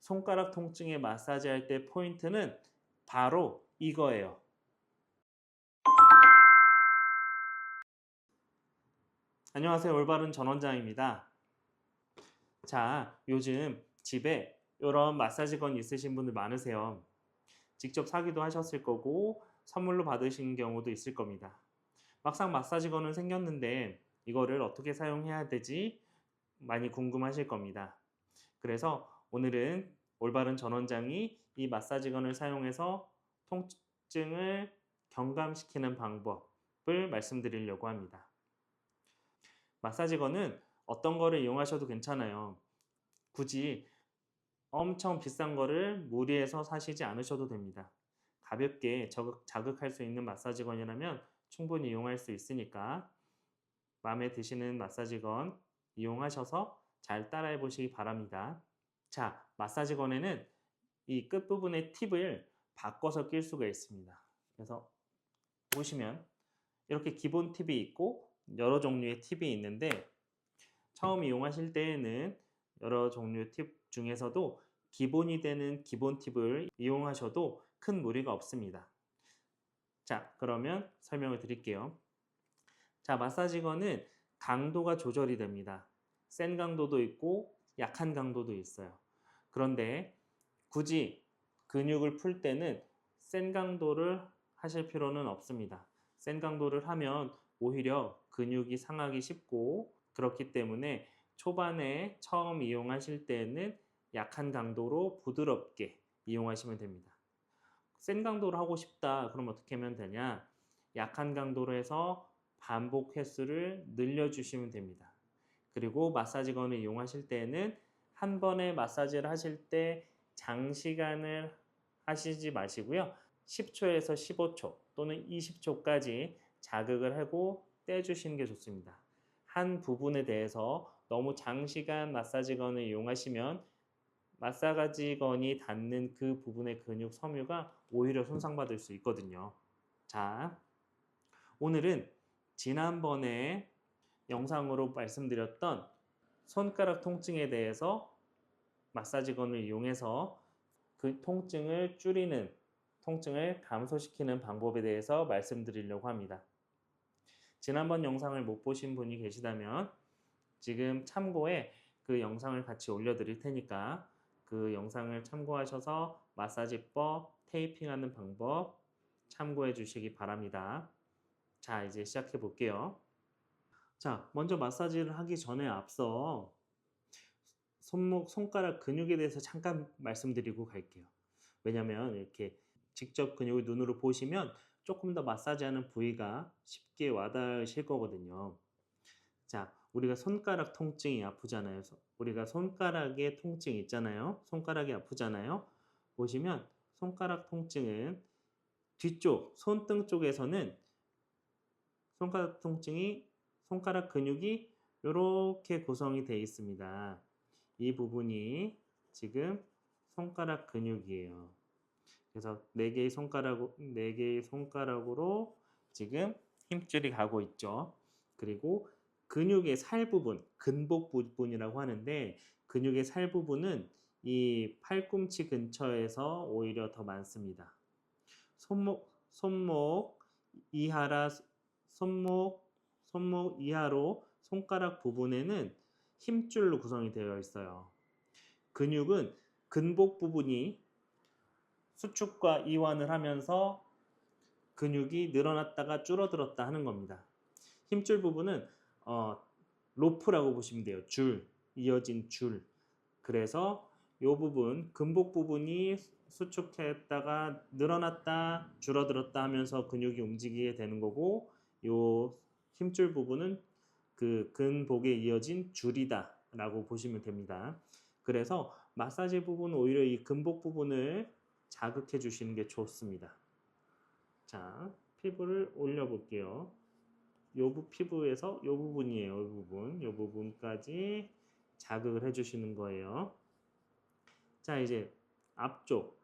손가락 통증에 마사지 할 때 포인트는 바로 이거예요. 안녕하세요. 올바른 전원장입니다. 자, 요즘 집에 이런 마사지건 있으신 분들 많으세요. 직접 사기도 하셨을 거고 선물로 받으신 경우도 있을 겁니다. 막상 마사지건은 생겼는데 이거를 어떻게 사용해야 되지? 많이 궁금하실 겁니다. 그래서 오늘은 올바른 전원장이 이 마사지건을 사용해서 통증을 경감시키는 방법을 말씀드리려고 합니다. 마사지건은 어떤 거를 이용하셔도 괜찮아요. 굳이 엄청 비싼 거를 무리해서 사시지 않으셔도 됩니다. 가볍게 자극할 수 있는 마사지건이라면 충분히 이용할 수 있으니까 마음에 드시는 마사지건 이용하셔서 잘 따라해 보시기 바랍니다. 자, 마사지건에는 이 끝부분의 팁을 바꿔서 낄 수가 있습니다. 그래서 보시면 이렇게 기본 팁이 있고 여러 종류의 팁이 있는데 처음 이용하실 때에는 여러 종류의 팁 중에서도 기본이 되는 기본 팁을 이용하셔도 큰 무리가 없습니다. 자, 그러면 설명을 드릴게요. 자, 마사지건은 강도가 조절이 됩니다. 센 강도도 있고 약한 강도도 있어요. 그런데 굳이 근육을 풀 때는 센 강도를 하실 필요는 없습니다. 센 강도를 하면 오히려 근육이 상하기 쉽고 그렇기 때문에 초반에 처음 이용하실 때는 약한 강도로 부드럽게 이용하시면 됩니다. 센 강도로 하고 싶다. 그럼 어떻게 하면 되냐? 약한 강도로 해서 반복 횟수를 늘려주시면 됩니다. 그리고 마사지건을 이용하실 때는 한 번에 마사지를 하실 때 장시간을 하시지 마시고요. 10초에서 15초 또는 20초까지 자극을 하고 떼주시는 게 좋습니다. 한 부분에 대해서 너무 장시간 마사지건을 이용하시면 마사지건이 닿는 그 부분의 근육 섬유가 오히려 손상받을 수 있거든요. 자, 오늘은 지난번에 영상으로 말씀드렸던 손가락 통증에 대해서 마사지건을 이용해서 그 통증을 줄이는, 통증을 감소시키는 방법에 대해서 말씀드리려고 합니다. 지난번 영상을 못 보신 분이 계시다면 지금 참고에 그 영상을 같이 올려드릴 테니까 그 영상을 참고하셔서 마사지법, 테이핑하는 방법 참고해 주시기 바랍니다. 자, 이제 시작해 볼게요. 자, 먼저 마사지를 하기 전에 앞서 손가락 근육에 대해서 잠깐 말씀드리고 갈게요. 왜냐면 이렇게 직접 근육을 눈으로 보시면 조금 더 마사지하는 부위가 쉽게 와닿으실 거거든요. 자, 우리가 손가락 통증이 아프잖아요. 우리가 손가락에 통증이 있잖아요. 손가락이 아프잖아요. 보시면 손가락 통증은 뒤쪽, 손등 쪽에서는 손가락 통증이 손가락 근육이 이렇게 구성이 되어 있습니다. 이 부분이 지금 손가락 근육이에요. 그래서 4개의 손가락으로 지금 힘줄이 가고 있죠. 그리고 근육의 살 부분, 근복 부분이라고 하는데 근육의 살 부분은 이 팔꿈치 근처에서 오히려 더 많습니다. 손목 이하라 손목 이하로 손가락 부분에는 힘줄로 구성이 되어 있어요. 근육은 근복 부분이 수축과 이완을 하면서 근육이 늘어났다가 줄어들었다 하는 겁니다. 힘줄 부분은 로프라고 보시면 돼요. 줄, 이어진 줄. 그래서 이 부분, 근복 부분이 수축했다가 늘어났다, 줄어들었다 하면서 근육이 움직이게 되는 거고 이 힘줄 부분은 그 근복에 이어진 줄이다 라고 보시면 됩니다. 그래서 마사지 부분은 오히려 이 근복 부분을 자극해 주시는 게 좋습니다. 자, 피부를 올려 볼게요. 요 피부에서 요 부분이에요. 요 부분까지 자극을 해 주시는 거예요. 자, 이제 앞쪽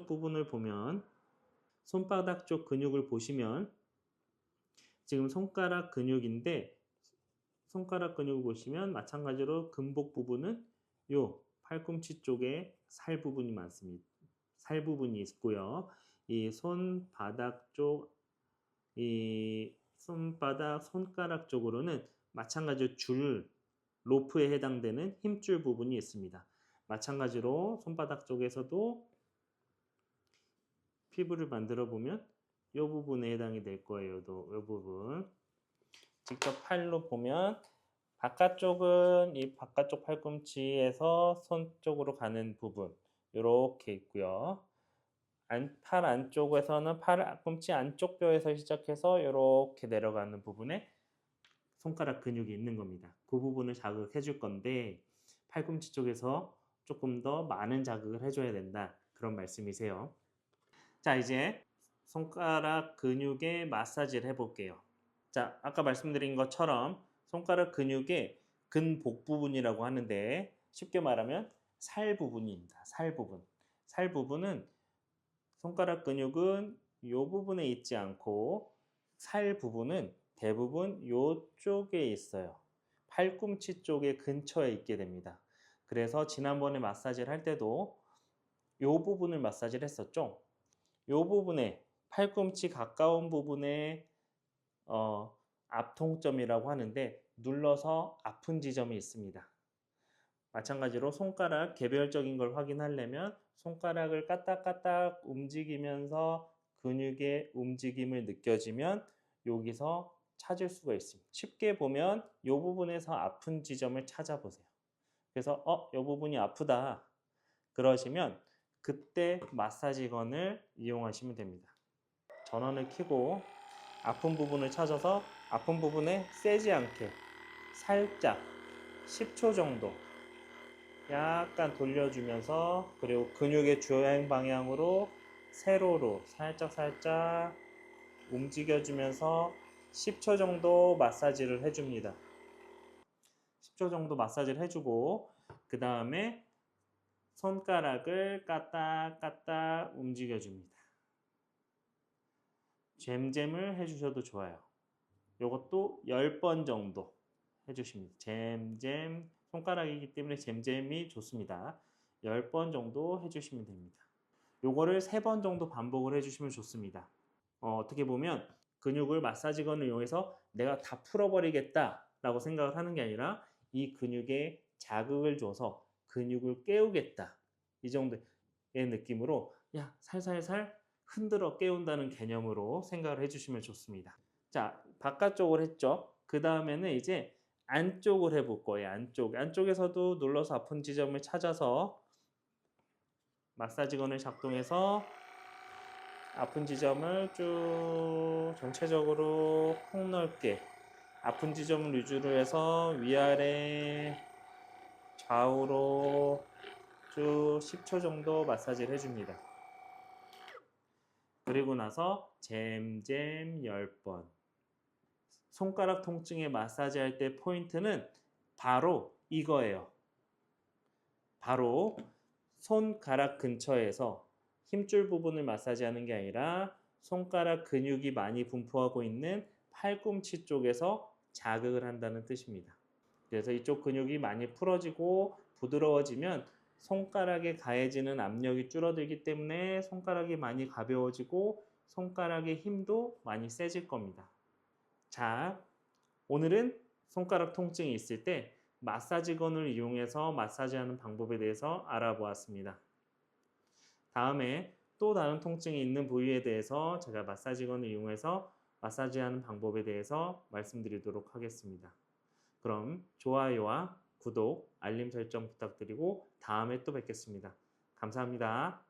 부분을 보면 손바닥 쪽 근육을 보시면 지금 손가락 근육인데 손가락 근육을 보시면 마찬가지로 근복 부분은 요 팔꿈치 쪽에 살 부분이 많습니다. 살 부분이 있고요. 이 손바닥 쪽, 이 손바닥, 손가락 쪽으로는 마찬가지로 줄, 로프에 해당되는 힘줄 부분이 있습니다. 마찬가지로 손바닥 쪽에서도 피부를 만들어 보면 이 부분에 해당이 될 거예요. 이 부분. 직접 팔로 보면 바깥쪽은 이 바깥쪽 팔꿈치에서 손 쪽으로 가는 부분 이렇게 있고요. 팔 안쪽에서는 팔꿈치 안쪽 뼈에서 시작해서 이렇게 내려가는 부분에 손가락 근육이 있는 겁니다. 그 부분을 자극해 줄 건데 팔꿈치 쪽에서 조금 더 많은 자극을 해줘야 된다. 그런 말씀이세요. 자, 이제 손가락 근육의 마사지를 해볼게요. 자, 아까 말씀드린 것처럼 손가락 근육의 근복 부분이라고 하는데 쉽게 말하면 살 부분입니다. 살 부분. 살 부분은 손가락 근육은 이 부분에 있지 않고 살 부분은 대부분 이쪽에 있어요. 팔꿈치 쪽에 근처에 있게 됩니다. 그래서 지난번에 마사지를 할 때도 이 부분을 마사지를 했었죠. 이 부분에 팔꿈치 가까운 부분에 압통점이라고 하는데 눌러서 아픈 지점이 있습니다. 마찬가지로 손가락 개별적인 걸 확인하려면 손가락을 까딱까딱 움직이면서 근육의 움직임을 느껴지면 여기서 찾을 수가 있습니다. 쉽게 보면 이 부분에서 아픈 지점을 찾아보세요. 그래서 이 부분이 아프다 그러시면 그때 마사지건을 이용하시면 됩니다. 전원을 켜고 아픈 부분을 찾아서 아픈 부분에 세지 않게 살짝 10초 정도 약간 돌려주면서 그리고 근육의 주행 방향으로 세로로 살짝 움직여주면서 10초 정도 마사지를 해줍니다. 10초 정도 마사지를 해주고 그 다음에 손가락을 까딱까딱 움직여줍니다. 잼잼을 해주셔도 좋아요. 이것도 10번 정도 해주십니다. 잼잼 손가락이기 때문에 잼잼이 좋습니다. 10번 정도 해주시면 됩니다. 요거를 3번 정도 반복을 해주시면 좋습니다. 어떻게 보면 근육을 마사지건을 이용해서 내가 다 풀어버리겠다 라고 생각을 하는 게 아니라 이 근육에 자극을 줘서 근육을 깨우겠다 이 정도의 느낌으로 야 살살살 흔들어 깨운다는 개념으로 생각을 해주시면 좋습니다. 자, 바깥쪽을 했죠. 그 다음에는 이제 안쪽을 해볼 거예요. 안쪽에서도 눌러서 아픈 지점을 찾아서 마사지건을 작동해서 아픈 지점을 쭉 전체적으로 폭넓게 아픈 지점을 위주로 해서 위아래 좌우로 쭉 10초 정도 마사지를 해줍니다. 그리고 나서 잼잼 10번. 손가락 통증에 마사지 할 때 포인트는 바로 이거예요. 바로 손가락 근처에서 힘줄 부분을 마사지하는 게 아니라 손가락 근육이 많이 분포하고 있는 팔꿈치 쪽에서 자극을 한다는 뜻입니다. 그래서 이쪽 근육이 많이 풀어지고 부드러워지면 손가락에 가해지는 압력이 줄어들기 때문에 손가락이 많이 가벼워지고 손가락의 힘도 많이 세질 겁니다. 자, 오늘은 손가락 통증이 있을 때 마사지건을 이용해서 마사지하는 방법에 대해서 알아보았습니다. 다음에 또 다른 통증이 있는 부위에 대해서 제가 마사지건을 이용해서 마사지하는 방법에 대해서 말씀드리도록 하겠습니다. 그럼 좋아요와 구독, 알림 설정 부탁드리고 다음에 또 뵙겠습니다. 감사합니다.